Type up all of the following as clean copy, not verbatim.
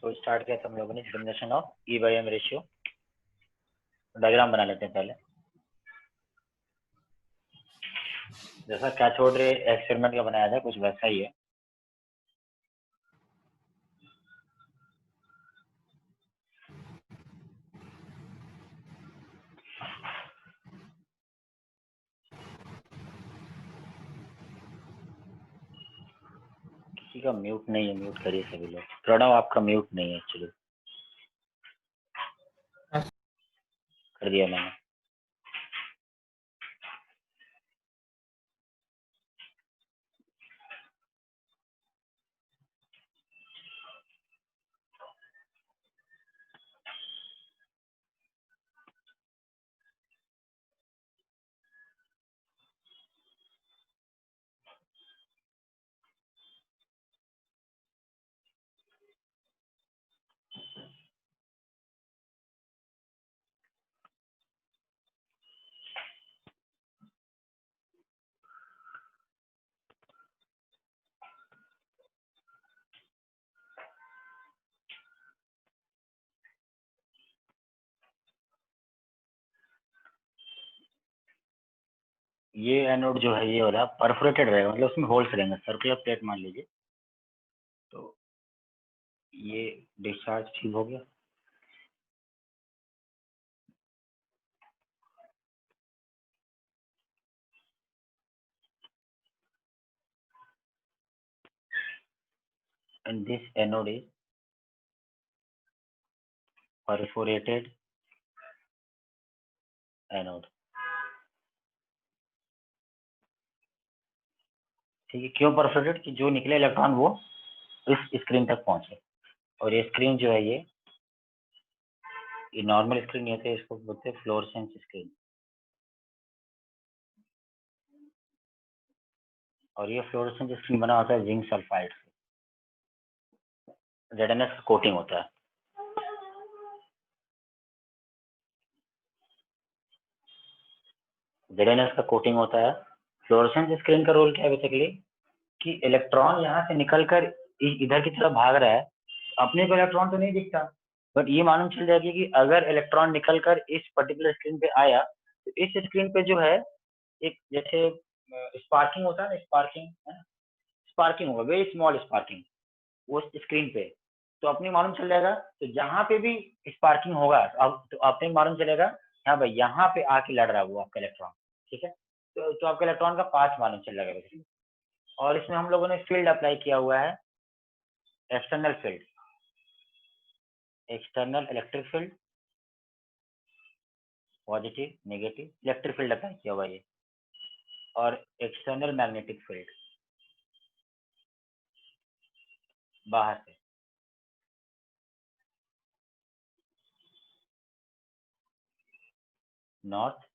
तो स्टार्ट किया था हम लोगों ने determination of E/M ratio. Diagram बना लेते हैं पहले। जैसा कैथोड रे एक्सपेरिमेंट का बनाया था कुछ वैसा ही है। किसी का म्यूट नहीं है, म्यूट करिए सभी लोग। प्रणव आपका म्यूट नहीं है एक्चुअली, कर दिया मैंने। ये एनोड जो है ये वाला परफोरेटेड रहेगा, मतलब उसमें होल्स रहेंगे। सर्कुलर प्लेट मान लीजिए, तो ये डिस्चार्ज ठीक हो गया। and this anode is perforated anode। ठीक है, क्यों परफोरेटेड? कि जो निकले इलेक्ट्रॉन वो इस स्क्रीन तक पहुंचे। और ये स्क्रीन जो है ये नॉर्मल स्क्रीन नहीं होते, इसको बोलते हैं फ्लोरेसेंस स्क्रीन। और ये फ्लोरेसेंस स्क्रीन बना होता है जिंक सल्फाइड से। ZnS का कोटिंग होता है। ZnS का कोटिंग होता है। फ्लोरेसेंस स्क्रीन का रोल क्या है बेसिकली? कि इलेक्ट्रॉन यहाँ से निकलकर इधर की तरफ भाग रहा है, अपने को इलेक्ट्रॉन तो नहीं दिखता, बट ये मालूम चल जाएगी कि अगर इलेक्ट्रॉन निकलकर इस पर्टिकुलर स्क्रीन पे आया तो इस स्क्रीन पे जो है एक जैसे स्पार्किंग होता है ना, स्पार्किंग होगा, वेरी स्मॉल स्पार्किंग उस स्क्रीन पे। तो अपने मालूम चल जाएगा, तो जहाँ पे भी स्पार्किंग होगा अब तो अपने मालूम चलेगा हाँ भाई यहाँ पे आके लड़ रहा है वो आपका इलेक्ट्रॉन। ठीक है, तो आपका इलेक्ट्रॉन का पाथ मालूम चल जाएगा बेसिकली। और इसमें हम लोगों ने फील्ड अप्लाई किया हुआ है, external field, external electric field, positive negative electric field apply किया हुआ है। और एक्सटर्नल मैग्नेटिक फील्ड बाहर से। नॉर्थ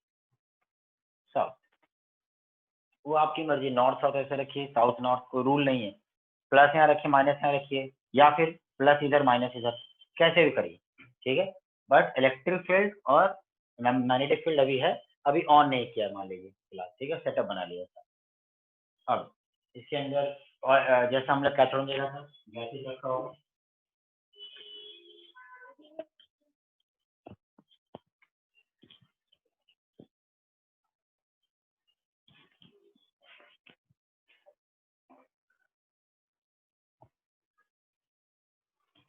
साउथ, वो आपकी मर्जी, नॉर्थ साउथ ऐसे रखिए, साउथ नॉर्थ, कोई रूल नहीं है। प्लस यहाँ रखिए, माइनस यहाँ रखिए, या फिर प्लस इधर माइनस इधर, कैसे भी करिए। ठीक है, बट इलेक्ट्रिक फील्ड और मैग्नेटिक फील्ड अभी है, अभी ऑन नहीं किया मान लीजिए फिलहाल। ठीक है, सेटअप बना लिया था। अब इसके अंदर और जैसा हम लोग कैथोड देखा था वैसे ही रखा होगा।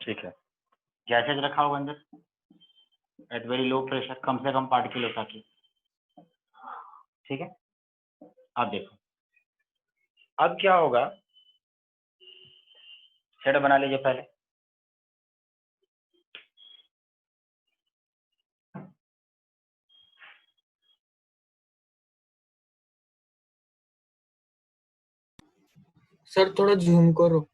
ठीक है, गैसेज रखा होगा अंदर एट वेरी लो प्रेशर, कम से कम पार्टिकल होता कि। ठीक है, अब देखो अब क्या होगा, सेटअप बना लीजिए पहले। सर थोड़ा जूम करो।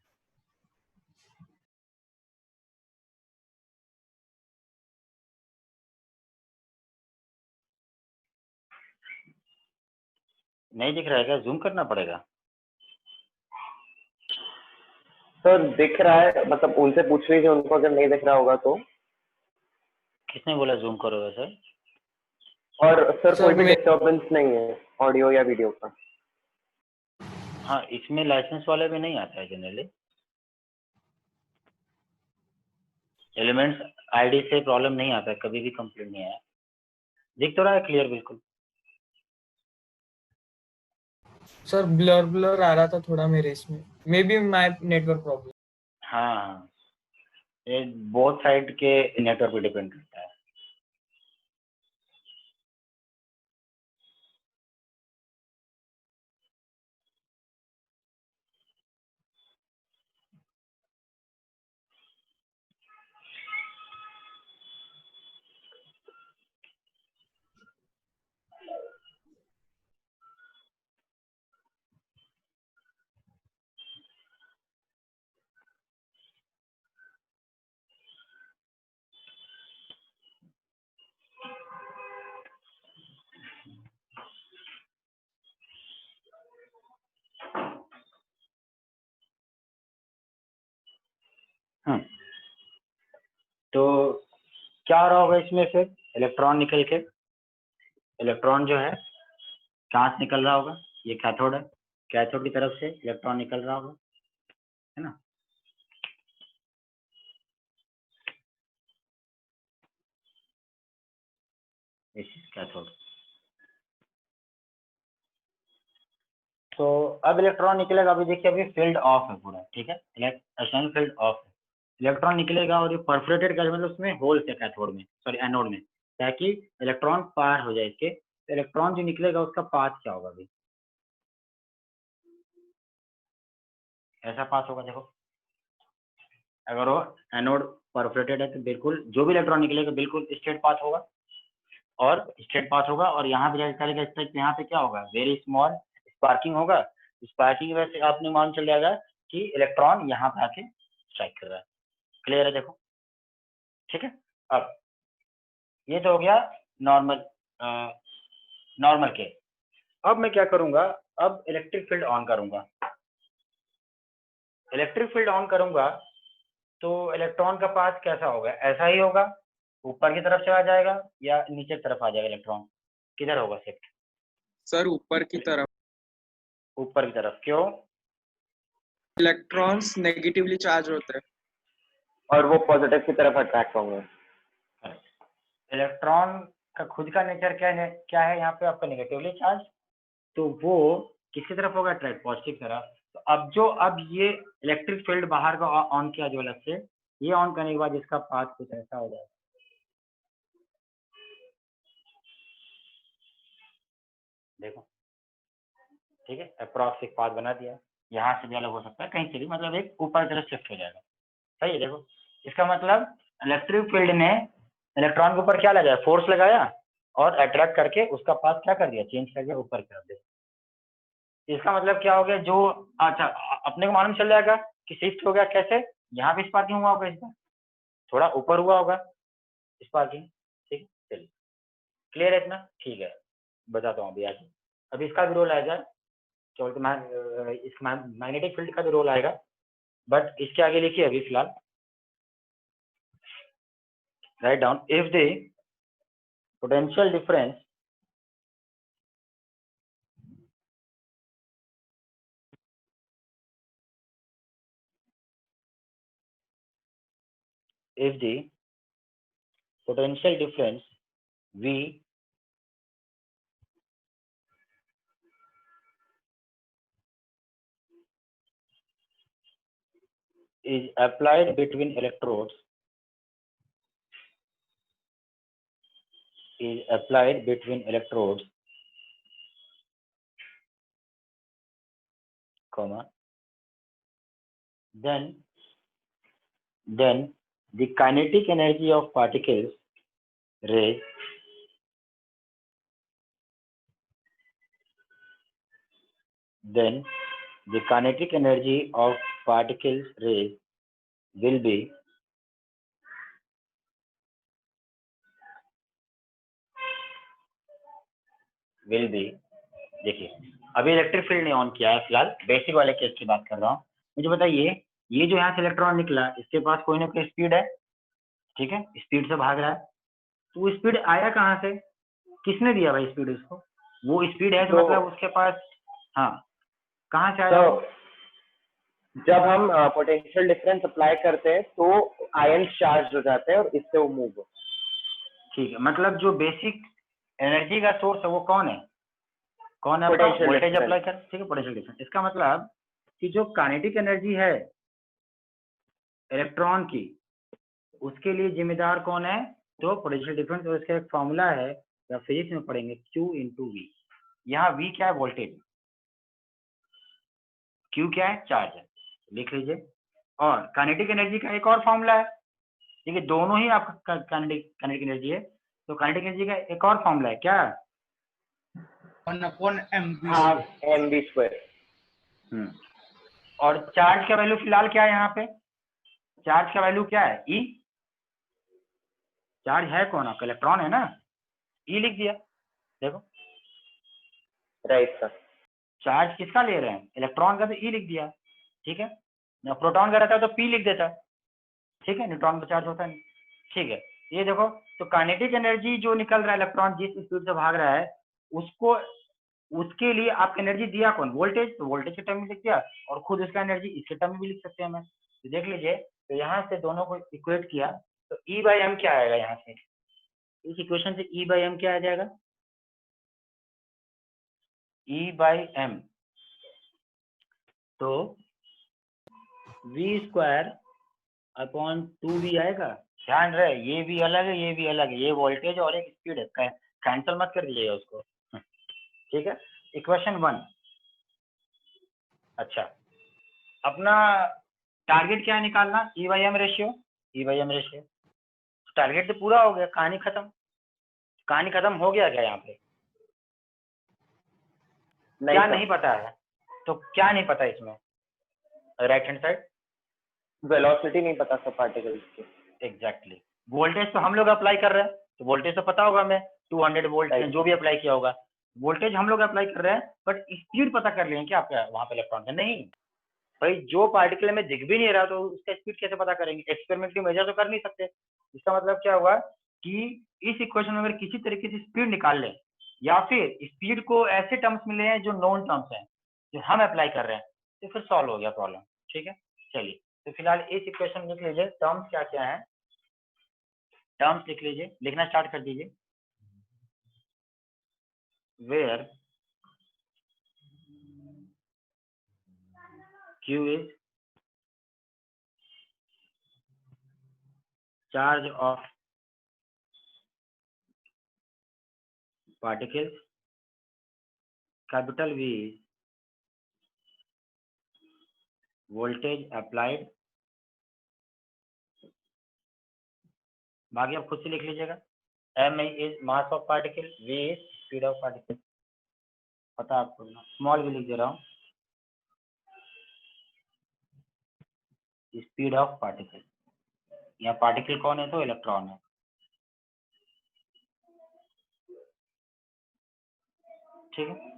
नहीं दिख रहा है क्या? जूम करना पड़ेगा। सर दिख रहा है, मतलब उनसे पूछ लीजिए, उनको अगर नहीं दिख रहा होगा तो। किसने बोला जूम करो वैसे? और सर सर कोई भी मैं डिस्टर्बेंस नहीं है ऑडियो या वीडियो का। हाँ, इसमें लाइसेंस वाले भी नहीं आता है जनरली। एलिमेंट्स आईडी से प्रॉब्लम नहीं आता, कभी भी कंप्लेंट नहीं आया। दिख तो रहा है क्लियर बिल्कुल? सर ब्लर ब्लर आ रहा था थोड़ा मेरे इसमें, may be my network problem. हाँ, ये बोथ साइड के नेटवर्क पे डिपेंड करता है। तो क्या हो रहा होगा इसमें फिर? इलेक्ट्रॉन निकल के, इलेक्ट्रॉन जो है कहाँ से निकल रहा होगा? ये कैथोड है, कैथोड की तरफ से इलेक्ट्रॉन निकल रहा होगा, है ना? कैथोड। तो अब इलेक्ट्रॉन निकलेगा, अभी देखिए अभी फील्ड ऑफ है पूरा, ठीक है, इलेक्ट्रॉन फील्ड ऑफ है। इलेक्ट्रॉन निकलेगा और ये परफोरेटेड गैस, मतलब उसमें होल्स है कैथोड में, सॉरी एनोड में, ताकि इलेक्ट्रॉन पार हो जाए इसके। तो इलेक्ट्रॉन जो निकलेगा उसका पाथ क्या होगा? अभी ऐसा पाथ होगा, देखो अगर वो एनोड परफोरेटेड है तो बिल्कुल जो भी इलेक्ट्रॉन निकलेगा बिल्कुल स्ट्रेट पाथ होगा, और स्ट्रेट पाथ होगा, और यहाँ पे जैसे चलेगा इस तरह, यहाँ पे क्या होगा? वेरी स्मॉल स्पार्किंग होगा। स्पार्किंग की वजह से आपने मालूम चल जाएगा कि इलेक्ट्रॉन यहाँ पे आके स्ट्राइक कर रहा है। क्लियर है? देखो ठीक है। अब ये तो हो गया नॉर्मल नॉर्मल केस। अब मैं क्या करूंगा? अब इलेक्ट्रिक फील्ड ऑन करूंगा। इलेक्ट्रिक फील्ड ऑन करूंगा तो इलेक्ट्रॉन का पाथ कैसा होगा? ऐसा ही होगा, ऊपर की तरफ चला जाएगा या नीचे की तरफ आ जाएगा? इलेक्ट्रॉन किधर होगा शिफ्ट? सर ऊपर की तरफ। ऊपर की तरफ। क्यों? इलेक्ट्रॉन्स नेगेटिवली चार्ज होते हैं और वो पॉजिटिव की तरफ अट्रैक्ट होंगे। इलेक्ट्रॉन का खुद का नेचर क्या है यहाँ पे? आपका नेगेटिवली चार्ज, तो वो किसकी तरफ होगा? अट्रैक्ट, पॉजिटिव तरफ। तो अब ये इलेक्ट्रिक फील्ड बाहर का ऑन किया जो अलग से, ये ऑन करने के बाद इसका पाथ कुछ ऐसा हो जाएगा। देखो ठीक है, अप्रॉक्स एक पाथ बना दिया, यहाँ से भी अलग हो सकता है, कहीं से भी, मतलब एक ऊपर की तरफ शिफ्ट हो जाएगा। सही है? देखो इसका मतलब इलेक्ट्रिक फील्ड ने इलेक्ट्रॉन के ऊपर क्या लगाया? फोर्स लगाया, और अट्रैक्ट करके उसका पाथ क्या कर दिया? चेंज कर दिया, ऊपर की तरफ। इसका मतलब क्या हो गया? जो अच्छा अपने को मालूम चल जाएगा कि शिफ्ट हो गया कैसे। यहाँ पे स्पार्किंग हुआ होगा, इसका थोड़ा ऊपर हुआ होगा स्पार्किंग। ठीक, चलिए क्लियर है इतना? ठीक है, बताता हूँ अभी आगे। अभी इसका भी रोल आएगा, क्या बोलते हैं, इसका मैग्नेटिक फील्ड का भी रोल आएगा, बट इसके आगे लिखिए अभी फिलहाल। Write down, if the potential difference if the potential difference V is applied between electrodes comma then the kinetic energy of particles rays then the kinetic energy of particles rays will be देखिए अभी electric field ने on किया है, फिलहाल basic वाले case की बात कर रहा हूँ। मुझे बताइए, ये जो यहाँ से इलेक्ट्रॉन निकला, इसके पास कोई ना कोई स्पीड है, ठीक है, स्पीड से भाग रहा है। तो वो स्पीड आया कहाँ से? किसने दिया भाई स्पीड उसको? वो स्पीड है तो मतलब उसके पास, हाँ, कहाँ से आया? तो जब हम पोटेंशियल डिफरेंस अप्लाई करते हैं तो आयन चार्ज हो जाते हैं और इससे वो मूव होता ठीक है, मतलब जो बेसिक एनर्जी का सोर्स है वो कौन है आपका? Potential voltage difference. अप्लाई कर, ठीक है, पोटेंशियल डिफरेंस। इसका मतलब कि जो काइनेटिक एनर्जी है इलेक्ट्रॉन की, उसके लिए जिम्मेदार कौन है? तो पोटेंशियल डिफरेंस। और इसका एक फॉर्मूला है, या फिजिक्स में पढ़ेंगे, Q इंटू वी। यहाँ V क्या है? वोल्टेज। Q क्या है? चार्ज है, लिख लीजिए। और काइनेटिक एनर्जी का एक और फॉर्मूला है, ठीक है, दोनों ही आपका काइनेटिक एनर्जी है। तो काइनेटिक एनर्जी का एक और फॉर्मूला है, क्या? 1/mv²। Half mv²। और चार्ज का वैल्यू फिलहाल क्या है यहाँ पे? चार्ज का वैल्यू क्या है? E। चार्ज है कौन? आपका इलेक्ट्रॉन है ना, E लिख दिया। देखो, राइट सर। चार्ज किसका ले रहे हैं? इलेक्ट्रॉन का, तो E लिख दिया, ठीक है। प्रोटॉन का रहता है तो P लिख देता, ठीक है, न्यूट्रॉन का चार्ज होता नहीं, ठीक है। ये देखो, तो काइनेटिक एनर्जी जो निकल रहा है, इलेक्ट्रॉन जिस स्पीड से भाग रहा है, उसको, उसके लिए आपका एनर्जी दिया कौन? वोल्टेज। तो वोल्टेज के टर्म में लिख दिया, और खुद उसका एनर्जी इसके टर्म में भी लिख सकते हैं हमें। तो देख लीजिए, तो यहाँ से दोनों को इक्वेट किया तो E/m क्या आएगा? यहाँ से इस इक्वेशन से E/m क्या आ जाएगा? E/m तो v²/2v आएगा। ध्यान रहे, ये भी अलग है, ये भी अलग है, ये वोल्टेज और एक स्पीड है, कैंसिल मत कर दीजिएगा उसको, ठीक है। इक्वेशन 1। अच्छा, अपना टारगेट क्या है निकालना? E/m ratio. E/m ratio, target तो पूरा हो गया, कहानी खत्म। कहानी खत्म हो गया क्या यहाँ पे? क्या नहीं पता है? तो क्या नहीं पता इसमें? राइट हैंड साइड वेलोसिटी नहीं पता सर पार्टिकल्स की। एग्जैक्टली। वोल्टेज तो हम लोग अप्लाई कर रहे हैं, तो वोल्टेज तो पता होगा हमें, 200 वोल्ट Right. जो भी अप्लाई किया होगा, वोल्टेज हम लोग अप्लाई कर रहे हैं, बट स्पीड पता कर लेंगे क्या आपका वहां पे इलेक्ट्रॉन का? नहीं भाई, जो पार्टिकल में दिख भी नहीं रहा तो उसका स्पीड कैसे पता करेंगे? एक्सपेरिमेंटली मेजर तो कर नहीं सकते। इसका मतलब क्या हुआ कि इस इक्वेशन में अगर किसी तरीके से स्पीड निकाल लें, या फिर स्पीड को ऐसे टर्म्स मिले हैं जो नोन टर्म्स हैं, जो हम अप्लाई कर रहे हैं, तो फिर सॉल्व हो गया प्रॉब्लम, ठीक है। चलिए, तो फिलहाल इस इक्वेशन में लिख लीजिए टर्म्स क्या क्या है। टर्म्स लिख लीजिए, लिखना स्टार्ट कर दीजिए। Where Q is charge of particles, capital V is voltage applied, बाकी आप खुद से लिख लीजिएगा। M is mass of particle, V is speed of particle, पता आपको ना, स्मॉल भी लिख दे रहा हूँ, स्पीड ऑफ पार्टिकल। यहाँ पार्टिकल कौन है? तो इलेक्ट्रॉन है, ठीक है।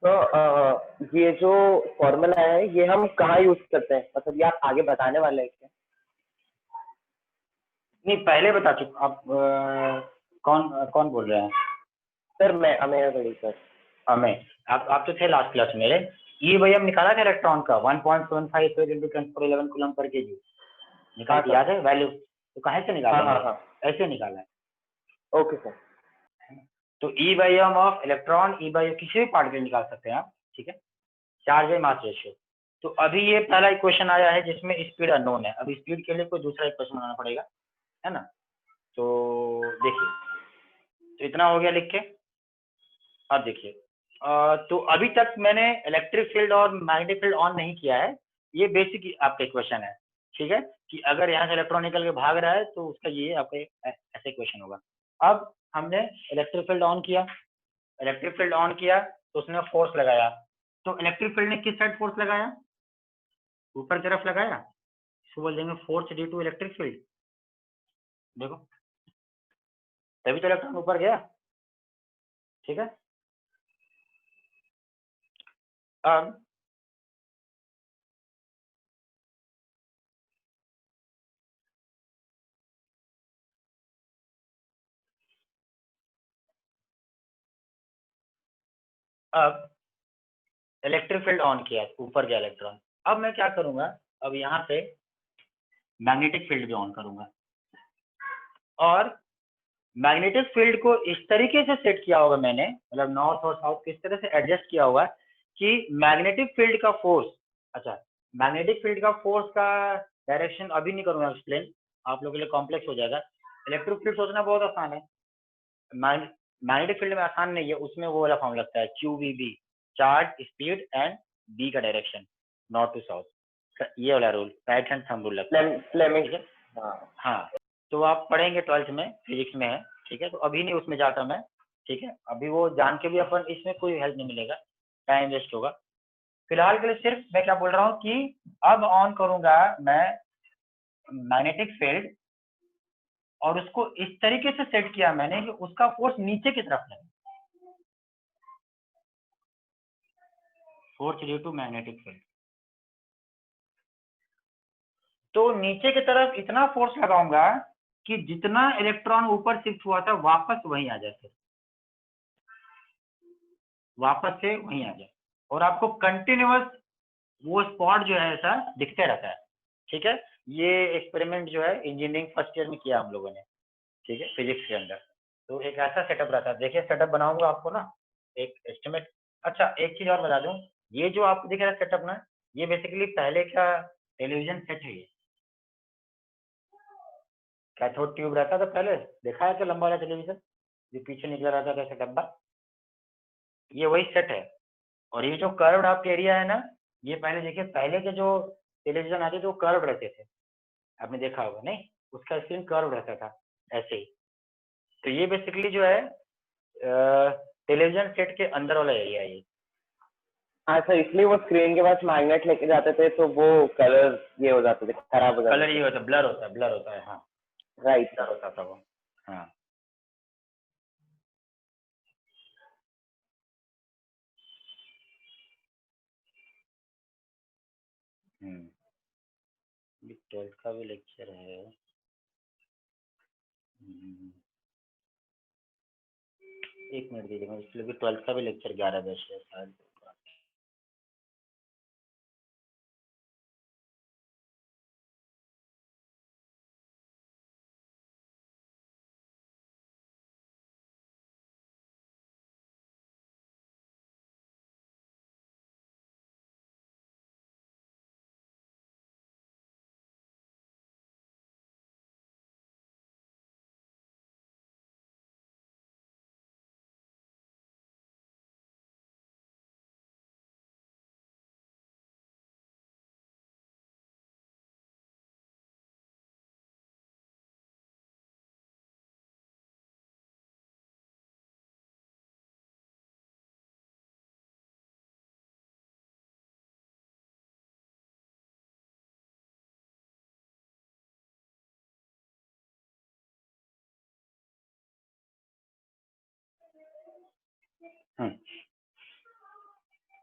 तो ये जो फॉर्मूला है ये हम कहाँ यूज करते हैं? मतलब ये आप आगे बताने वाले हैं क्या? नहीं, पहले बता चुका। आप कौन कौन बोल रहे हैं? सर मैं अमेय गढ़ी सर। हमें आप तो थे लास्ट क्लास मेरे। E/m निकाला था इलेक्ट्रॉन का 1.75 into 10⁻11 कूलम पर केजी, निकाल के याद है वैल्यू? तो कहाँ से निकाला? हाँ। ऐसे निकाला है। Okay sir. तो E/m ऑफ इलेक्ट्रॉन, E/m किसी भी पार्टिकल निकाल सकते हैं आप, ठीक है। Charge by mass ratio. तो अभी ये पहला इक्वेशन आया है जिसमें स्पीड अननोन है, अभी स्पीड के लिए कोई दूसरा इक्वेशन बनाना पड़ेगा, है ना। तो देखिए, तो इतना हो गया लिख के। अब देखिए, तो अभी तक मैंने इलेक्ट्रिक फील्ड और मैग्नेटिक फील्ड ऑन नहीं किया है, ये बेसिक आपका इक्वेशन है, ठीक है, कि अगर यहाँ से इलेक्ट्रॉन निकल के भाग रहा है तो उसका ये आपका ऐसा इक्वेशन होगा। अब हमने इलेक्ट्रिक फील्ड ऑन किया, इलेक्ट्रिक फील्ड ऑन किया तो उसने फोर्स लगाया, तो इलेक्ट्रिक फील्ड ने किस साइड फोर्स लगाया? ऊपर की तरफ लगाया, इसको बोल देंगे force due to electric field. देखो तभी तो इलेक्ट्रॉन ऊपर गया, ठीक है। अब इलेक्ट्रिक फील्ड ऑन किया, ऊपर गया इलेक्ट्रॉन। अब मैं क्या करूंगा, अब यहाँ पे मैग्नेटिक फील्ड भी ऑन करूंगा, और मैग्नेटिक फील्ड को इस तरीके से सेट किया होगा मैंने, मतलब नॉर्थ और साउथ किस तरह से एडजस्ट किया होगा कि मैग्नेटिक फील्ड का फोर्स, अच्छा मैग्नेटिक फील्ड का फोर्स का डायरेक्शन अभी नहीं करूंगा एक्सप्लेन, आप लोगों के लिए कॉम्प्लेक्स हो जाएगा। इलेक्ट्रिक फील्ड सोचना बहुत आसान है, मैग्नेटिक फील्ड में आसान नहीं है, उसमें वो वाला फॉर्म लगता है QVB, charge speed and B का डायरेक्शन, नॉर्थ टू साउथ, ये वाला rule, right hand thumb rule लगता है, फ्लेमिंग। ठीक है। हाँ तो आप पढ़ेंगे 12th में, फिजिक्स में है, ठीक है। तो अभी नहीं उसमें जाता मैं, ठीक है, अभी वो जान के भी अपन इसमें कोई हेल्प नहीं मिलेगा, टाइम वेस्ट होगा। फिलहाल के लिए सिर्फ मैं क्या बोल रहा हूँ कि अब ऑन करूंगा मैं मैग्नेटिक फील्ड, और उसको इस तरीके से सेट किया मैंने कि उसका फोर्स नीचे की तरफ लगे, force due to magnetic field. तो नीचे की तरफ इतना फोर्स लगाऊंगा कि जितना इलेक्ट्रॉन ऊपर शिफ्ट हुआ था वापस वहीं आ जाए, वापस से वहीं आ जाए, और आपको कंटिन्यूअस वो स्पॉट जो है ऐसा दिखते रहता है, ठीक है। ये एक्सपेरिमेंट जो है इंजीनियरिंग फर्स्ट ईयर में किया हम लोगों ने, ठीक है, फिजिक्स के अंदर। तो एक ऐसा सेटअप रहता है, देखिए सेटअप बनाऊंगा आपको ना, एक एस्टिमेट। अच्छा एक चीज और बता दूं, ये जो आपको दिख रहा है सेटअप ना, ये बेसिकली पहले का टेलीविजन सेट है। ये कैथोड ट्यूब रहता था पहले, देखा है क्या, लंबा वाला टेलीविजन जो पीछे निकला रहता था ऐसा डब्बा, ये वही सेट है। और ये जो कर्व्ड आपके एरिया है ना, ये पहले देखिए, पहले के जो टेलीविजन आते थे वो कर्व रहते थे, आपने देखा होगा नहीं, उसका स्क्रीन कर्व रहता था ऐसे ही। तो ये बेसिकली जो है टेलीविजन सेट के अंदर वाला एरिया है ये। हाँ सर, इसलिए वो स्क्रीन के पास मैग्नेट लेके जाते थे तो वो कलर ये हो जाते थे, खराब हो जाते कलर ये होता है, ब्लर होता है, ब्लर होता है, हाँ राइट। ब्लर होता था वो, हाँ। हम्म, 12th का भी लेक्चर है। एक मिनट दीजिएगा, इसलिए भी 12th का भी लेक्चर 11 बजे है शायद।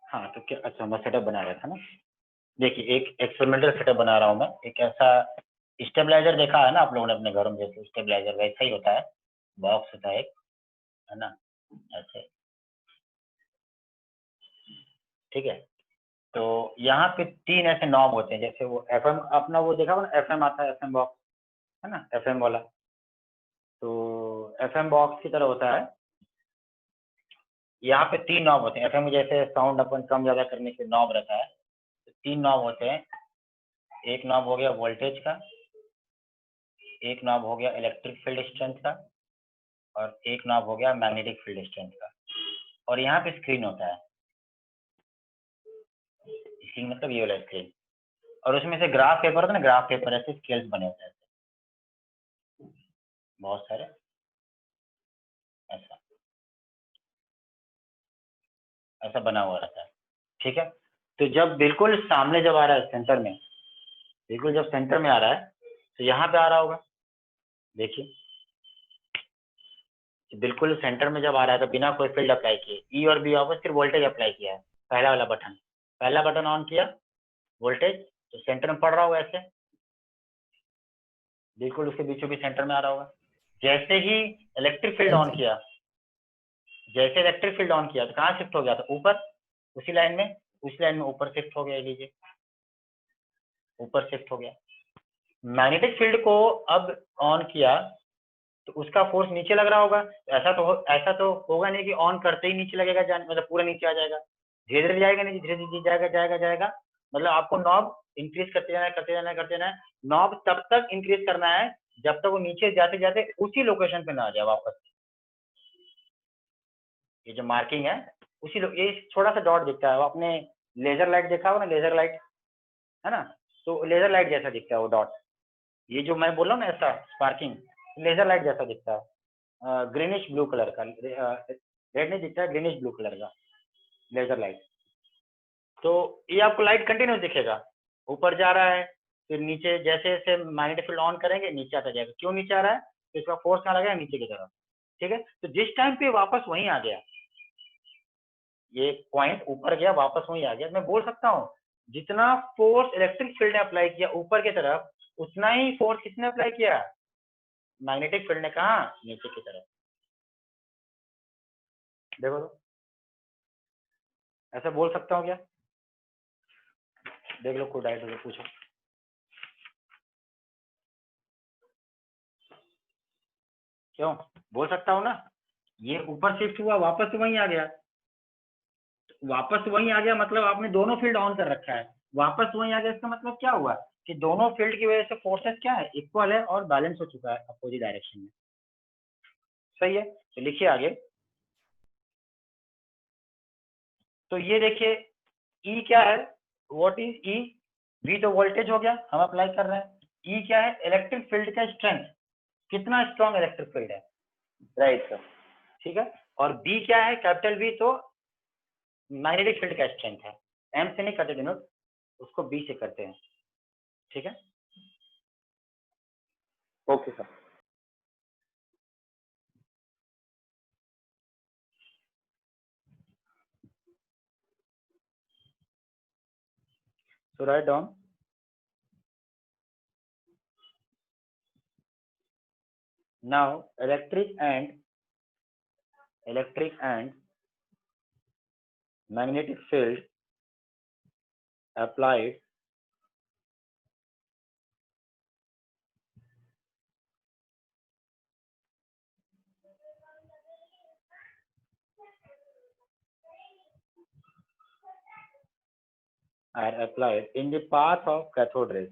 हाँ तो क्या, अच्छा मैं सेटअप बना रहा था ना, देखिए एक एक्सपेरिमेंटल सेटअप बना रहा हूँ मैं, एक ऐसा स्टेबलाइजर देखा है ना आप लोगों ने अपने घरों में, जैसे स्टेबलाइजर वैसा ही होता है, बॉक्स होता है एक, है ना, ऐसे, ठीक है। तो यहाँ पे 3 ऐसे नॉब होते हैं, जैसे वो FM अपना वो देखा होगा ना, FM आता है, FM बॉक्स, है ना, FM वाला, तो FM बॉक्स की तरह होता है। यहाँ पे 3 नॉब होते हैं, FM में जैसे साउंड अपन कम ज्यादा करने के नॉब रहता है, तो 3 नॉब होते हैं। एक नॉब हो गया वोल्टेज का, एक नॉब हो गया इलेक्ट्रिक फील्ड स्ट्रेंथ का, और एक नॉब हो गया मैग्नेटिक फील्ड स्ट्रेंथ का। और यहाँ पे स्क्रीन होता है, स्क्रीन मतलब ये वाला स्क्रीन, और उसमें से ग्राफ पेपर होता है ना, ग्राफ पेपर ऐसे स्केल्स बने होते हैं बहुत सारे, ऐसा ऐसा बना हुआ रहता है, ठीक है। तो जब बिल्कुल सामने जब आ रहा है सेंटर में, बिल्कुल जब सेंटर में आ रहा है तो यहाँ पे आ रहा होगा, देखिए बिल्कुल सेंटर में जब आ रहा है तो बिना कोई फील्ड अप्लाई किए ई और बी वापस फिर वोल्टेज अप्लाई किया है, पहला वाला बटन, पहला बटन ऑन किया वोल्टेज तो सेंटर में पड़ रहा होगा ऐसे, बिल्कुल उसके बीचों बीच सेंटर में आ रहा होगा। जैसे ही इलेक्ट्रिक फील्ड ऑन किया, जैसे इलेक्ट्रिक फील्ड ऑन किया तो कहाँ शिफ्ट हो गया था, ऊपर, उसी लाइन में ऊपर शिफ्ट हो गया, लीजिए ऊपर शिफ्ट हो गया। मैग्नेटिक फील्ड को अब ऑन किया तो उसका फोर्स नीचे लग रहा होगा, ऐसा तो होगा नहीं कि ऑन करते ही नीचे लगेगा, मतलब पूरा नीचे आ जाएगा, धीरे धीरे जाएगा नहीं, धीरे धीरे जाएगा, मतलब आपको नॉब इंक्रीज करते जाना है। नॉब तब तक इंक्रीज करना है जब तक वो नीचे जाते जाते उसी लोकेशन पे ना आ जाए वापस। ये जो मार्किंग है उसी ये छोटा सा डॉट दिखता है, वो आपने लेजर लाइट देखा होगा ना, लेजर लाइट है ना, तो लेजर लाइट जैसा दिखता है वो डॉट, ये जो मैं बोल रहा हूँ ना ऐसा स्पार्किंग, लेजर लाइट जैसा दिखता है, ग्रीनिश ब्लू कलर का, रेड नहीं दिखता है, ग्रीनिश ब्लू कलर का लेजर लाइट। तो ये आपको लाइट कंटिन्यूस दिखेगा, ऊपर जा रहा है फिर नीचे, जैसे जैसे मैग्नेटिक फील्ड ऑन करेंगे नीचे आता जाएगा, क्यों नीचे आ रहा है, तो इसका फोर्स कहाँ लगेगा, नीचे की तरफ, ठीक है। तो जिस टाइम पे वापस वहीं आ गया, ये पॉइंट ऊपर गया वापस वहीं आ गया, मैं बोल सकता हूँ जितना फोर्स इलेक्ट्रिक फील्ड ने अप्लाई किया ऊपर की तरफ, उतना ही फोर्स किसने अप्लाई किया, मैग्नेटिक फील्ड ने, कहा, नीचे की तरफ। देखो तो ऐसा बोल सकता हूँ क्या, देख लो कोई डाउट हो तो पूछो। क्यों बोल सकता हूँ ना, ये ऊपर शिफ्ट हुआ वापस वहीं आ गया, वापस वहीं आ गया मतलब आपने दोनों फील्ड ऑन कर रखा है, वापस वहीं आ गया, इसका मतलब क्या हुआ कि दोनों फील्ड की वजह से फोर्सेस क्या है, इक्वल है और बैलेंस हो चुका है अपोजिट डायरेक्शन में, सही है। तो लिखिए आगे, तो ये देखिए ई क्या है, व्हाट इज ई, वी तो वोल्टेज हो गया हम अप्लाई कर रहे हैं, ई क्या है, इलेक्ट्रिक फील्ड का स्ट्रेंथ, कितना स्ट्रॉन्ग इलेक्ट्रिक फील्ड है, राइट सर। ठीक है। और बी क्या है, कैपिटल बी तो मैग्नेटिक फील्ड का स्ट्रेंथ है, एम से नहीं करते डिनोट, उसको बी से करते हैं, ठीक है। Okay sir. So write down now electric and magnetic field applied are applied in the path of cathode rays.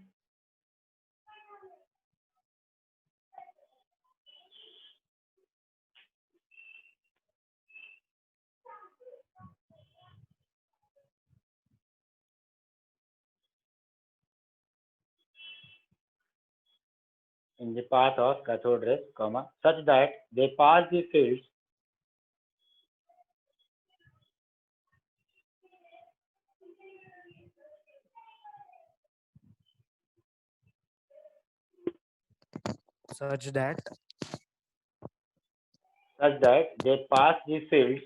In the path of cathode rays, comma, such that they pass the fields such that they pass the fields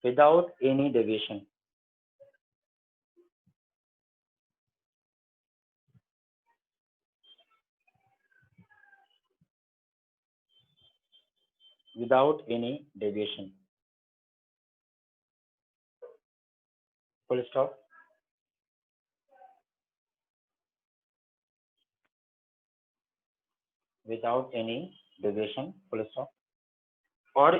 without any deviation. Without any deviation. Full stop. Without any deviation. Full stop. और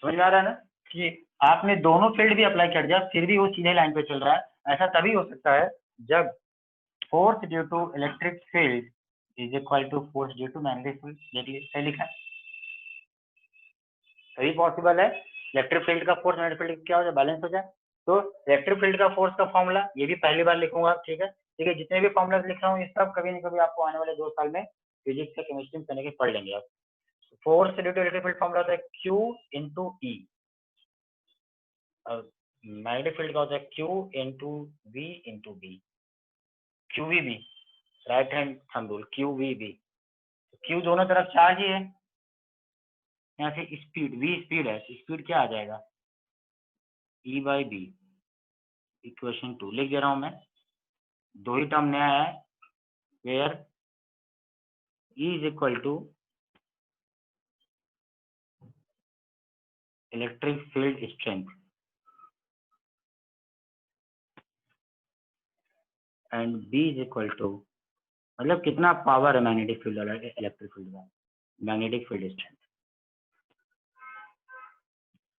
समझ में आ रहा है ना कि आपने दोनों field भी अप्लाई कर दिया फिर भी वो सीधे लाइन पे चल रहा है, ऐसा तभी हो सकता है जब force due to electric field is equal to force due to magnetic field. देखिए सही लिखा है, सही पॉसिबल है इलेक्ट्रिक फील्ड का फोर्स मैग्नेटिक फील्ड क्या हो जाए, बैलेंस हो जाए। तो इलेक्ट्रिक फील्ड का फोर्स का फॉर्मूला ये भी पहली बार लिखूंगा, ठीक है, जितने भी फॉर्मूला लिख रहा हूँ ये सब कभी न कभी आपको आने वाले 2 साल में फिजिक्स या केमिस्ट्री में करने के पढ़ लेंगे आप। Force due to electric field formula होता है Q × E, अब मैग्नेटिक फील्ड का होता है Q into V into B, QVB, right hand thumb rule, QVB। Q दोनों तरफ चार्ज ही है, यहाँ से स्पीड V स्पीड है, स्पीड क्या आ जाएगा E/B, इक्वेशन 2 लिख दे रहा हूं मैं, दो ही टर्म नया है, where E is equal to electric field strength and B is equal to, मतलब कितना पावर है मैग्नेटिक फील्ड वाला इलेक्ट्रिक फील्ड का, मैग्नेटिक फील्ड स्ट्रेंथ।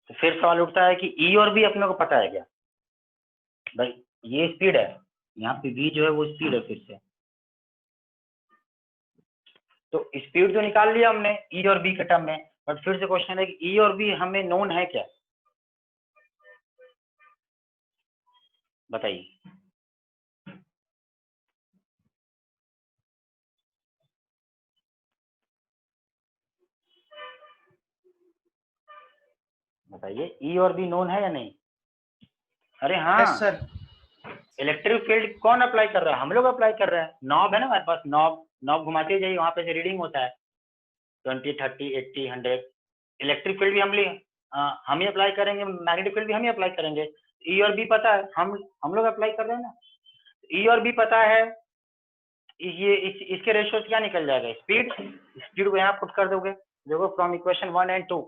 तो फिर सवाल उठता है कि E और B अपने को पता है क्या भाई, ये स्पीड है, यहाँ पे V जो है वो स्पीड है, फिर से तो स्पीड तो निकाल लिया हमने E और B के टर्म में, बट फिर से क्वेश्चन है कि E और B हमें नोन है क्या, बताइए। बताइए E और B नोन है या नहीं? अरे हाँ, यस सर। इलेक्ट्रिक फील्ड कौन अप्लाई कर रहा है, हम लोग अप्लाई कर रहे हैं, नॉब है ना हमारे पास, नॉब नॉब घुमाते जाइए, वहां पे से रीडिंग होता है 20, 30, 80, 100। इलेक्ट्रिक फील्ड भी हम ही अप्लाई करेंगे, मैग्नेटिक फील्ड भी हम ही अप्लाई करेंगे। ई और बी पता है, हम लोग अप्लाई कर रहे हैं ना, ई और बी पता है, ये इसके रेशियो क्या निकल जाएगा, स्पीड, स्पीड को यहाँ पुट कर दोगे, देखो from equation 1 and 2,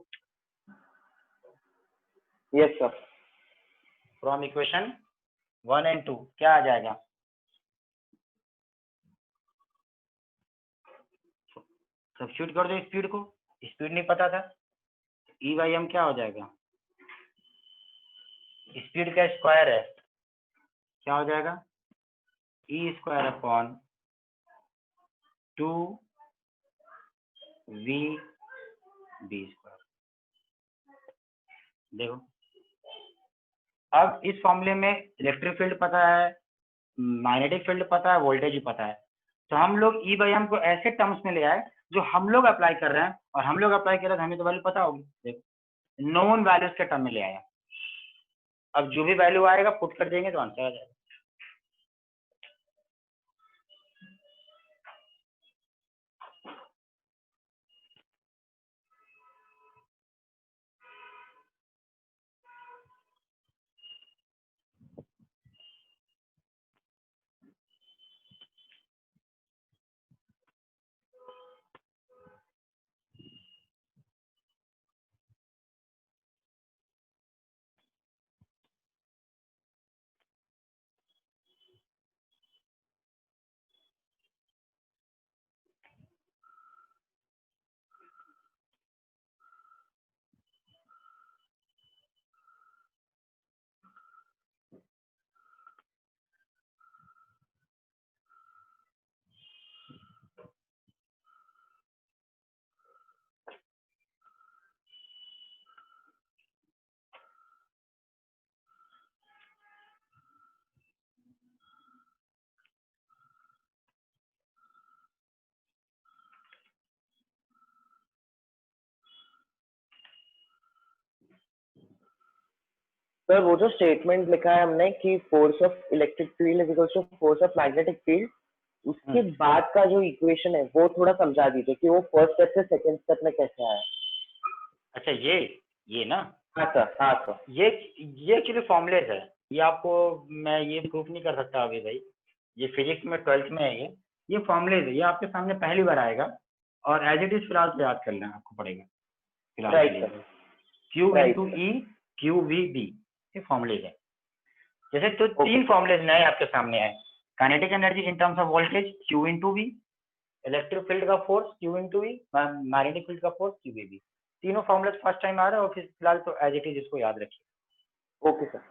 yes sir. From equation 1 and 2 क्या आ जाएगा, सब्स्टिट्यूट कर दो स्पीड को, स्पीड नहीं पता था, E/m क्या हो जाएगा, स्पीड का स्क्वायर है, क्या हो जाएगा E² अपॉन 2VB²। देखो अब इस फॉर्मूले में इलेक्ट्रिक फील्ड पता है, मैग्नेटिक फील्ड पता है, वोल्टेज भी पता है, तो हम लोग E/m को ऐसे टर्म्स में ले आए जो हम लोग अप्लाई कर रहे हैं, और हम लोग अप्लाई कर रहे हैं तो हमें तो वैल्यू पता होगी, देखो नोन वैल्यूज के टर्म में ले आया, अब जो भी वैल्यू आएगा पुट कर देंगे तो आंसर आ जाएगा। सर वो जो स्टेटमेंट लिखा है हमने कि force of electric field is equal to force of magnetic field, उसके बाद का जो इक्वेशन है वो थोड़ा समझा दीजिए कि वो फर्स्ट स्टेप से सेकंड स्टेप में कैसे आया। अच्छा ये ना, हाँ सर, हाँ सर। ये एक्चुअली फॉर्मुलेज है, ये आपको मैं ये प्रूफ नहीं कर सकता अभी भाई, ये फिजिक्स में 12th में है, ये फॉर्मुलेज है, ये आपके सामने पहली बार आएगा, और एज इट इज फिलहाल तो याद कर लेना आपको पड़ेगा फिलहाल के राइट लिए, sir, Q right into sir. E QVB, ये फॉर्मुलेज है। जैसे तो ओके। तीन फॉर्मुलेज नए आपके सामने आए, kinetic energy in terms of voltage Q into V, electric field का force Q into V, magnetic field का फोर्स QVB, तीनों फॉर्मुलेज फर्स्ट टाइम आ रहे हैं, और फिर फिलहाल तो एज इट इज इसको याद रखिए। Okay sir.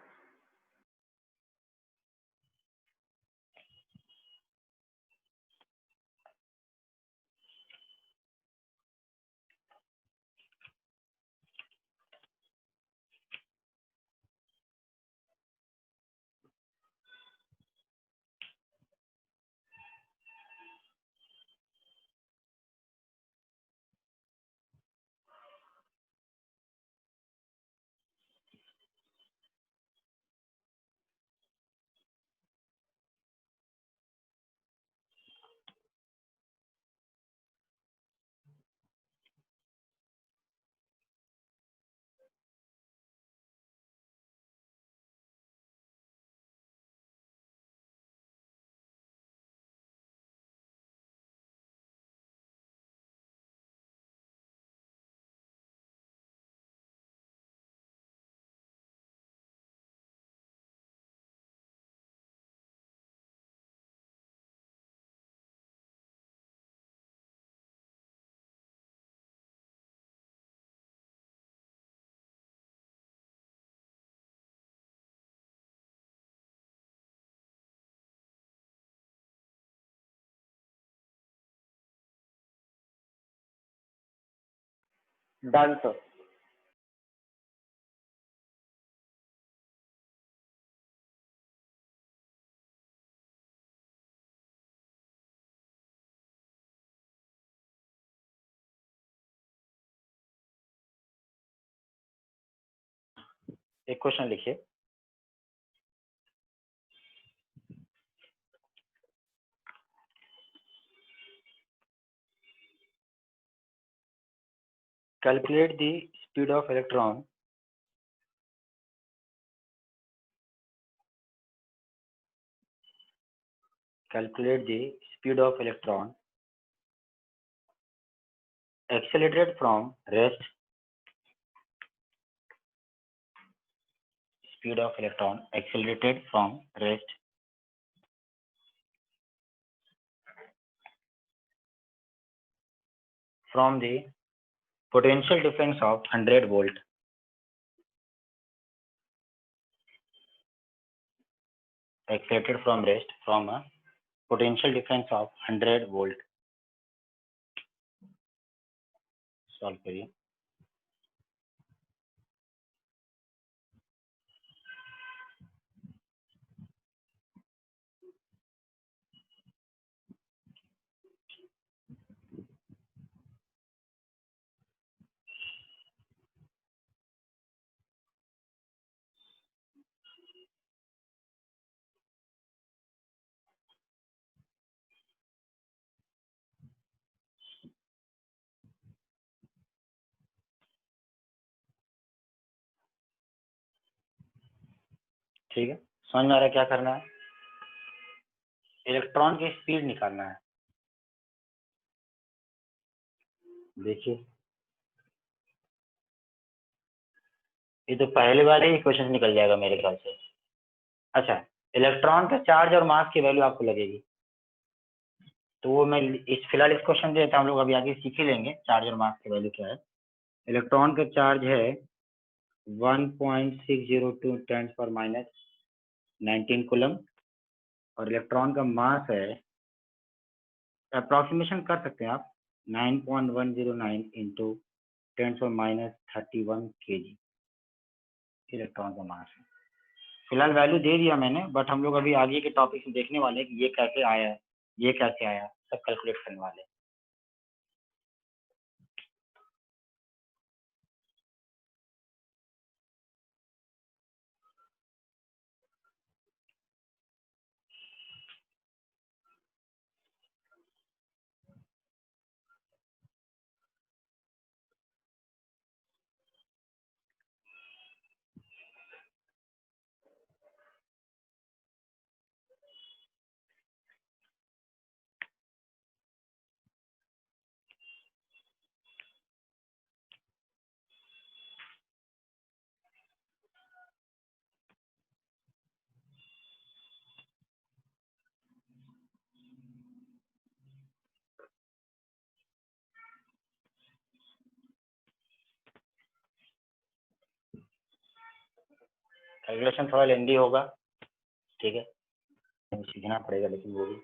Done sir. एक क्वेश्चन लिखिए, calculate the speed of electron accelerated from rest from the potential difference of 100 volt accelerated from rest from a potential difference of 100 volt। Solve करिए। ठीक है, समझ में आ रहा है क्या करना है? इलेक्ट्रॉन की स्पीड निकालना है। देखिए, ये तो पहले वाले ही क्वेश्चन निकल जाएगा मेरे ख्याल से। अच्छा, इलेक्ट्रॉन का चार्ज और मास की वैल्यू आपको लगेगी, तो वो मैं इस फिलहाल इस क्वेश्चन देता हूँ, हम लोग अभी आगे सीख ही लेंगे चार्ज और मास की वैल्यू क्या है। इलेक्ट्रॉन का चार्ज है 1.602 10⁻⁹ कूलम और इलेक्ट्रॉन का मास है, अप्रोक्सीमेशन कर सकते हैं आप, 9.109 इंटू 10⁻31 kg इलेक्ट्रॉन का मास है। फिलहाल वैल्यू दे दिया मैंने, बट हम लोग अभी आगे के टॉपिक में देखने वाले हैं कि ये कैसे आया, ये कैसे आया, सब कैलकुलेट करने वाले हैं। कैलकुलेशन थोड़ा लेंदी होगा, ठीक है, सीखना पड़ेगा लेकिन वो भी।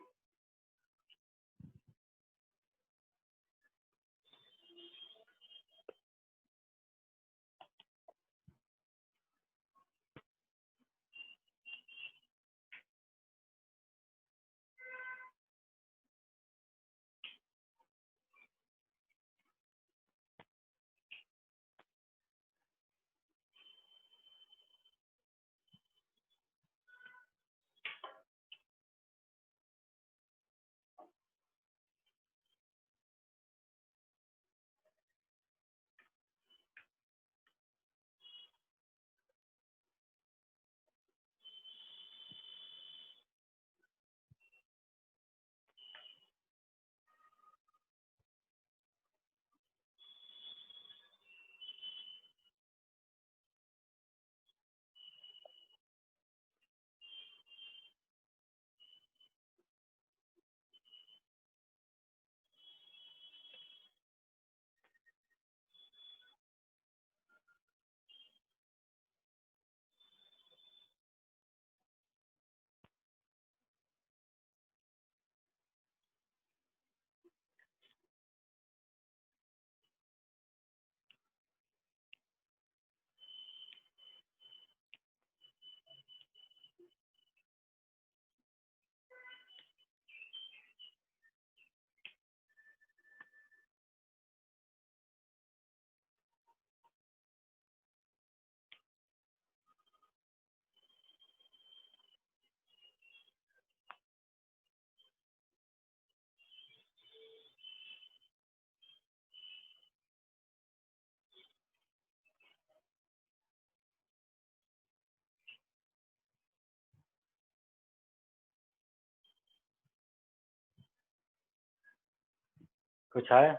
कुछ है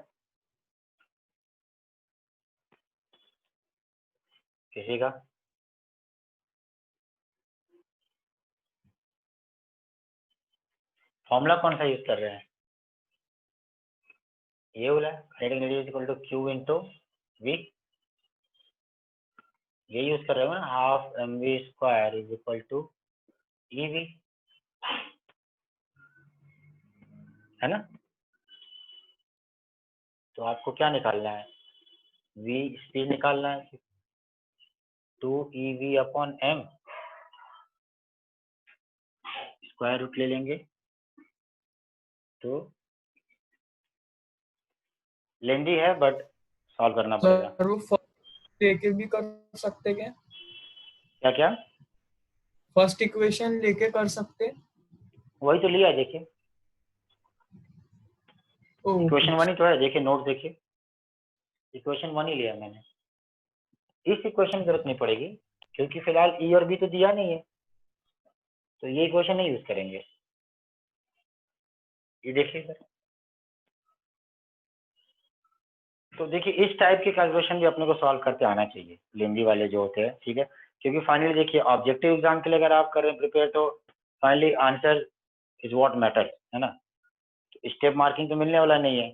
किसी का? फॉर्मूला कौन सा यूज कर रहे हैं? ये बोला kinetic energy is equal to Q into V, ये यूज कर रहे हो ना, half mv square is equal to ev, है ना? तो आपको क्या निकालना है? v स्पीड निकालना है, 2ev upon m, square root ले लेंगे तो लेंदी है बट सॉल्व करना पड़ेगा। सर वो फर्स्ट लेके भी कर सकते क्या? क्या क्या? फर्स्ट इक्वेशन लेके कर सकते? वही तो लिया है, देखिए इक्वेशन 1 ही तो है, देखिए नोट देखिए, इक्वेशन 1 ही लिया मैंने। इस इक्वेशन की जरूरत नहीं पड़ेगी क्योंकि फिलहाल ई और बी तो दिया नहीं है, तो ये इक्वेशन नहीं यूज करेंगे। ये देखिए सर, तो देखिए इस टाइप के कैलकुलेशन भी अपने को सॉल्व करते आना चाहिए, लेंदी वाले जो होते हैं, ठीक है? क्योंकि फाइनली देखिए ऑब्जेक्टिव एग्जाम के लिए अगर आप कर रहे हैं प्रिपेयर, तो finally answer is what matters, है ना? तो स्टेप मार्किंग तो मिलने वाला नहीं है,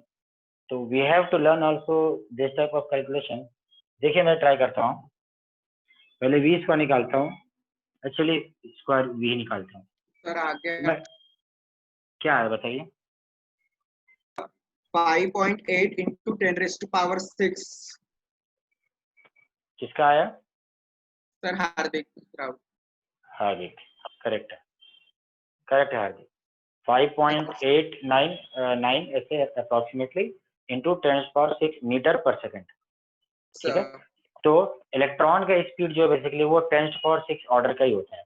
तो we have to learn also this type of calculation. देखिए मैं ट्राई करता हूँ, पहले वी स्क्वायर निकालता हूँ, एक्चुअली स्क्वायर वी निकालता हूँ। सर आगे मैं क्या है बताइए? 5.8 into 10 raised to power 6। किसका आया? सर हार्दिक राव। हार्दिक, करेक्ट है, करेक्ट है हार्दिक। 5.899 ऐसे अप्रोक्सीमेटली इंटू 10⁶ मीटर पर सेकंड, ठीक है? तो इलेक्ट्रॉन का स्पीड जो है बेसिकली वो 10⁶ ऑर्डर का ही होता है,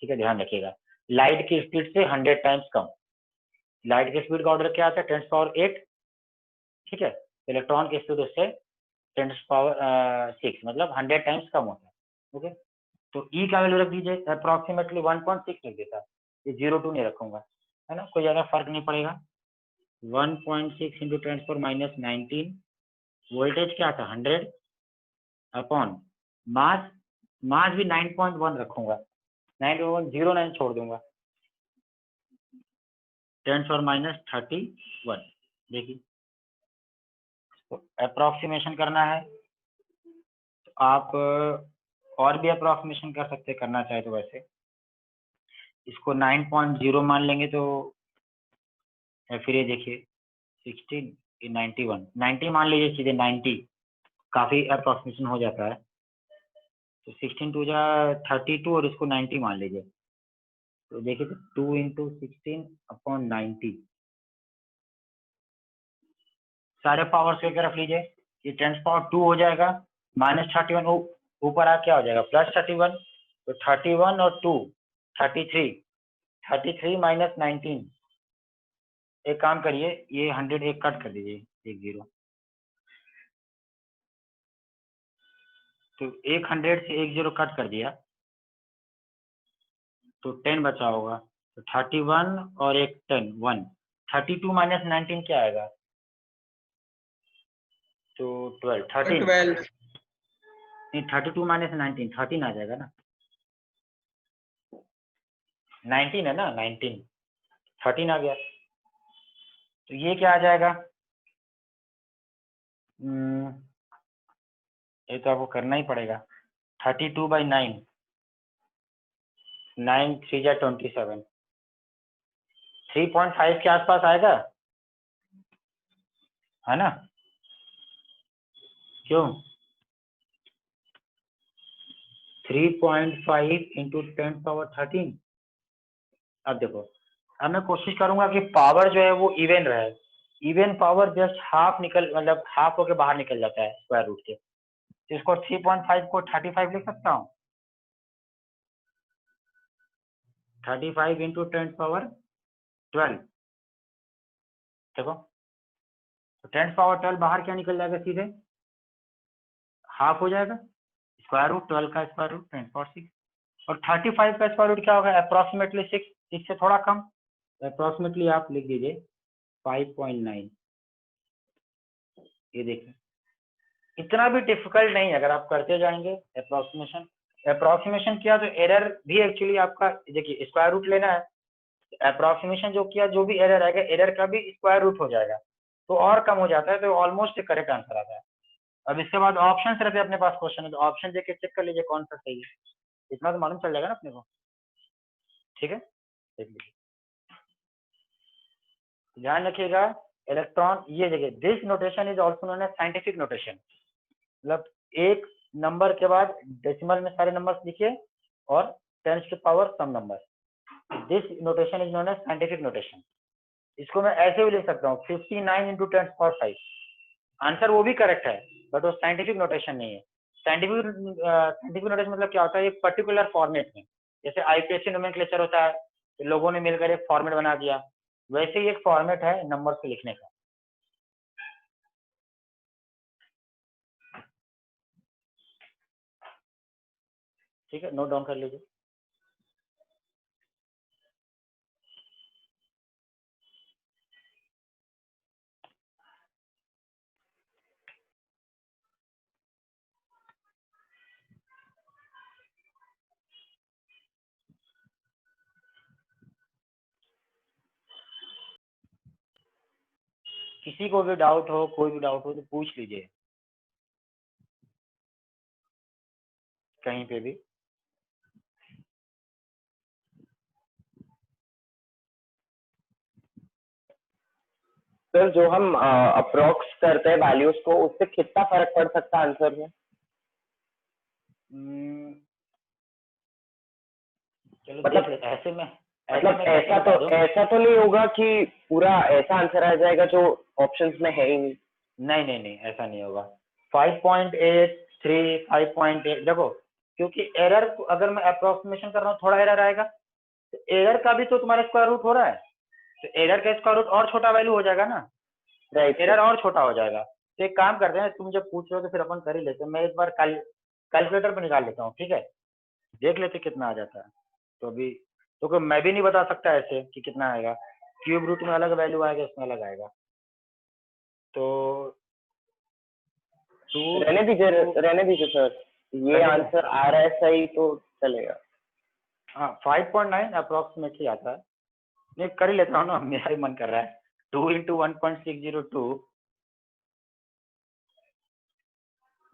ठीक है? ध्यान रखिएगा, लाइट की स्पीड से 100 टाइम्स कम। लाइट की स्पीड का ऑर्डर क्या आता है? 10⁸, ठीक है? इलेक्ट्रॉन की स्पीड उससे 10⁶ मतलब 100 टाइम्स कम होता है, ओके? तो ई का वैल्यू रख दीजिए अप्रोक्सीमेटली 1.6 लिख देता, ये 0.2 नहीं रखूंगा, है ना? कोई ज्यादा फर्क नहीं पड़ेगा। 1.6 इंटू 10⁻19, वोल्टेज क्या था? 100 अपॉन मास, मास भी 9.1 रखूंगा, 9.09 छोड़ दूंगा, 10⁻31। देखिए अप्रोक्सीमेशन करना है तो आप और भी अप्रोक्सीमेशन कर सकते, करना चाहे तो। वैसे इसको 9.0 मान लेंगे तो, या फिर ये देखिए 16, 91, 90 मान लीजिए सीधे 90, काफी अप्रोक्सीमेशन हो जाता है। तो 16 टू जा 32 और इसको 90 मान लीजिए, तो देखिए तो 2 इंटू 16 अपॉन 90, सारे पावर्स के रख लीजिए, ये 10⁻2 हो जाएगा, -31 ऊपर आ क्या हो जाएगा? +31, तो 31 और 2 33, 33 माइनस 19। एक काम करिए, ये 100 एक कट कर दीजिए, 1 0, तो एक 100 से 1 0 कट कर दिया तो 10 बचा होगा, तो 31 और एक 10 1, 32 माइनस 19 क्या आएगा? तो 12 13 नहीं, 32 माइनस 19 13 आ जाएगा ना, 19 है ना, 19 13 आ गया, तो ये क्या आ जाएगा? ये तो आपको करना ही पड़ेगा, 32/9, 9 3 जा 27, 3.5 के आसपास आएगा, है ना? क्यों? 3.5 इंटू 10⁻13। अब देखो, अब मैं कोशिश करूंगा कि पावर जो है वो इवन रहे, इवन पावर जस्ट हाफ निकल, मतलब हाफ होके बाहर निकल जाता है स्क्वायर रूट के, तो इसको 3.5 को 35 लिख सकता हूँ, 35 इंटू 10⁻12, देखो तो 10⁻12 बाहर क्या निकल जाएगा? सीधे हाफ हो जाएगा, स्क्वायर रूट 12 का स्क्वायर रूट 10⁻6, और 35 का स्क्वायर रूट क्या होगा? अप्रोक्सीमेटली 6, इससे थोड़ा कम, अप्रोक्सीमेटली आप लिख दीजिए 5.9, ये देखिए, इतना भी डिफिकल्ट नहीं है। अगर आप करते जाएंगे अप्रोक्सीमेशन किया तो एरर भी एक्चुअली आपका, देखिए स्क्वायर रूट लेना है, अप्रोक्सीमेशन जो किया, जो भी एरर आएगा एरर का भी स्क्वायर रूट हो जाएगा, तो और कम हो जाता है, तो ऑलमोस्ट करेक्ट आंसर आता है। अब इसके बाद ऑप्शन रहते हैं अपने पास क्वेश्चन में, तो ऑप्शन देख के चेक कर लीजिए कौन सा सही है, इतना तो मालूम चल जाएगा ना अपने को। ठीक है, देख लीजिए, ध्यान रखिएगा इलेक्ट्रॉन, ये देखिए this notation is also known as scientific notation, मतलब एक नंबर के बाद डेसिमल में सारे नंबर्स लिखिए और 10 to power some number, this notation is known as scientific notation. इसको मैं ऐसे भी लिख सकता हूँ 59 इंटू 10 पावर 5, आंसर वो भी करेक्ट है, बट वो साइंटिफिक नोटेशन नहीं है। साइंटिफिक नोटेशन मतलब क्या होता है, एक पर्टिकुलर फॉर्मेट में, जैसे आईपीएससी नोमेनक्लेचर होता है, तो लोगों ने मिलकर एक फॉर्मेट बना दिया, वैसे ही एक फॉर्मेट है नंबर से लिखने का। ठीक है, नोट डाउन कर लीजिए। किसी को भी डाउट हो, कोई भी डाउट हो तो पूछ लीजिए कहीं पे भी। सर जो हम अप्रोक्स करते हैं वैल्यूज को, उससे कितना फर्क पड़ सकता है आंसर में? चलो मतलब- देख लेते हैं। मतलब कैसे बता दूं? ऐसा तो नहीं होगा कि पूरा ऐसा आंसर आ जाएगा जो ऑप्शंस में है ही नहीं? नहीं, ऐसा नहीं होगा। 5.8 3 5.8 देखो, क्योंकि एरर अगर मैं अप्रोक्सीमेशन कर रहा हूँ थोड़ा एरर आएगा, तो एरर का भी तो तुम्हारा स्क्वायर रूट हो रहा है, तो एरर का स्क्वायर रूट और छोटा वैल्यू हो जाएगा ना, राइट। एरर और छोटा हो जाएगा। तो एक काम करते हैं, तुम जब पूछ रहे हो तो फिर अपन कर ही लेते हैं, मैं एक बार कैलकुलेटर पर निकाल लेता हूँ, ठीक है, देख लेते कितना आ जाता है। तो अभी तो मैं भी नहीं बता सकता ऐसे कि कितना आएगा, क्यूब रूट में अलग वैल्यू आएगा, इसमें अलग आएगा, तो रहने दीजिए सर, ये आंसर आ रहा है सही तो चलेगा। हाँ 5.9 अप्रोक्सीमेटली आता है। नहीं कर ही लेता हूँ ना, मेरा ही मन कर रहा है। 2 इंटू 1.602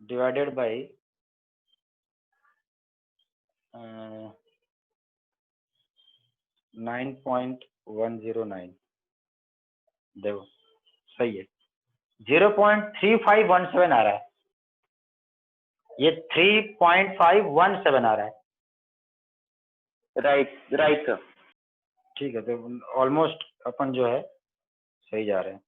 डिवाइडेड बाई 9.109, देखो सही है, 0.3517 आ रहा है, ये 3.517 आ रहा है। Right sir. ठीक है, तो ऑलमोस्ट अपन जो है सही जा रहे हैं।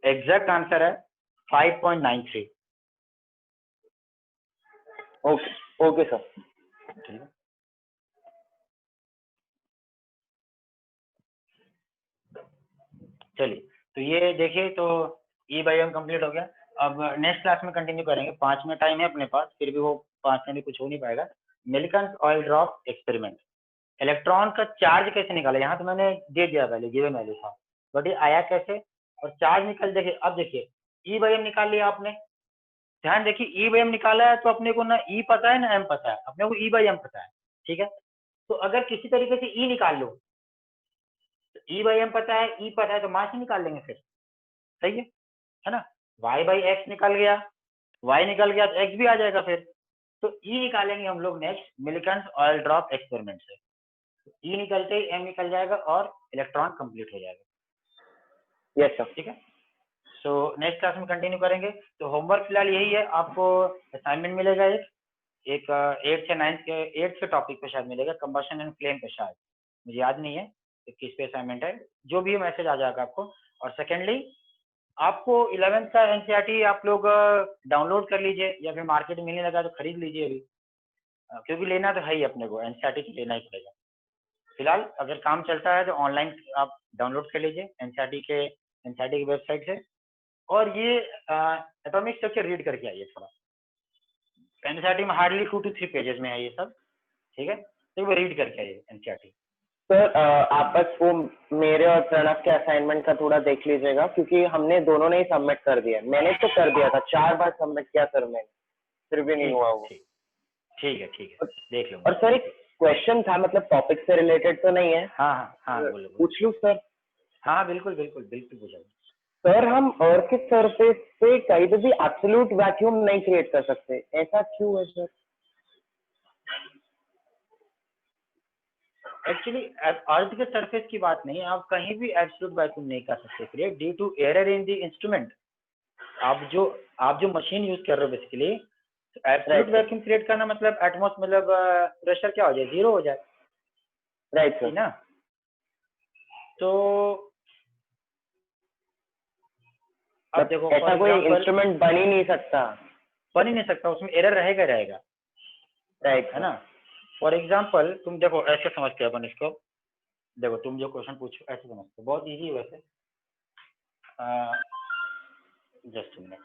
एग्जैक्ट आंसर है 5.93। Okay sir. ठीक है, चलिए तो ये देखिए, तो ई बाई एम कम्प्लीट हो गया। अब नेक्स्ट क्लास में कंटिन्यू करेंगे, 5 मिनट टाइम है अपने पास, फिर भी वो 5 में भी कुछ हो नहीं पाएगा। मिल्किंस ऑयल ड्रॉप एक्सपेरिमेंट, इलेक्ट्रॉन का चार्ज कैसे निकाला, यहाँ तो मैंने दे दिया पहले, गिवन वैल्यू था, बट ये आया कैसे और चार्ज निकल, देखिए अब देखिए ई बाई एम निकाल लिया आपने, ध्यान देखिए ई बाई एम निकाला है, तो अपने को ना ई पता है ना एम पता है, अपने को ई बाई एम पता है, ठीक है। तो अगर किसी तरीके से ई निकाल लो, तो ई बाई एम पता है, ई पता है, तो मास ही निकाल लेंगे फिर, सही है ना। y बाई एक्स निकल गया, y निकल गया तो x भी आ जाएगा फिर, तो e निकालेंगे हम लोग नेक्स्ट मिल्किंस ऑयल ड्रॉप एक्सपेरिमेंट से। e निकलते ही m निकल जाएगा और इलेक्ट्रॉन कंप्लीट हो जाएगा। Yes sir. ठीक है, सो नेक्स्ट क्लास में कंटिन्यू करेंगे। तो होमवर्क फिलहाल यही है, आपको असाइनमेंट मिलेगा एक 8 से 9 के 8 के टॉपिक पे शायद मिलेगा, कंबशन एंड फ्लेम पे, शायद मुझे याद नहीं है कि किस पे असाइनमेंट है, जो भी मैसेज आ जाएगा आपको। और सेकेंडली आपको 11th का एनसीईआरटी आप लोग डाउनलोड कर लीजिए, या फिर मार्केट में मिलने लगा तो खरीद लीजिए अभी, क्योंकि लेना तो है ही अपने को, एनसीईआरटी तो लेना ही पड़ेगा। फिलहाल अगर काम चलता है तो ऑनलाइन आप डाउनलोड कर लीजिए एनसीईआरटी की वेबसाइट से, और ये एटॉमिक स्ट्रक्चर रीड करके आइए थोड़ा। एनसीईआरटी में हार्डली 2 to 3 पेजेस में है ये सब, ठीक है, तो वो रीड करके आइए एनसीईआरटी। सर आप बस वो मेरे और प्रणव के असाइनमेंट का थोड़ा देख लीजिएगा, क्योंकि हमने दोनों ने ही सबमिट कर दिया। मैंने तो कर दिया था, 4 बार सबमिट किया सर मैंने, फिर भी नहीं हुआ वो। ठीक है, देख लो। और सर एक क्वेश्चन था, मतलब टॉपिक से रिलेटेड तो नहीं है। हाँ बोलो। पूछ लूँ सर? हाँ बिल्कुल पूछो। सर हम अर्थ के सरफेस पे कहीं पे भी एब्सोल्यूट वैक्यूम नहीं क्रिएट कर सकते, ऐसा क्यों है सर? एक्चुअली अर्थ के सरफेस की बात नहीं, आप कहीं भी एब्सोल्यूट वैक्यूम नहीं कर सकते create due to error in the instrument. आप जो मशीन यूज कर रहे हो बेसिकली, एब्सोल्यूट वैक्यूम क्रिएट करना मतलब एटमॉस मतलब प्रेशर क्या हो जाए, 0 हो जाए, राइट सर ना। तो अब देखो ऐसा कोई इंस्ट्रूमेंट बन ही नहीं सकता, उसमें एरर रहेगा, राइट है ना। फॉर एग्जाम्पल तुम देखो ऐसे समझते हो अपन इसको, देखो तुम जो क्वेश्चन पूछो ऐसे समझते हो, बहुत इजी है वैसे। Just minute.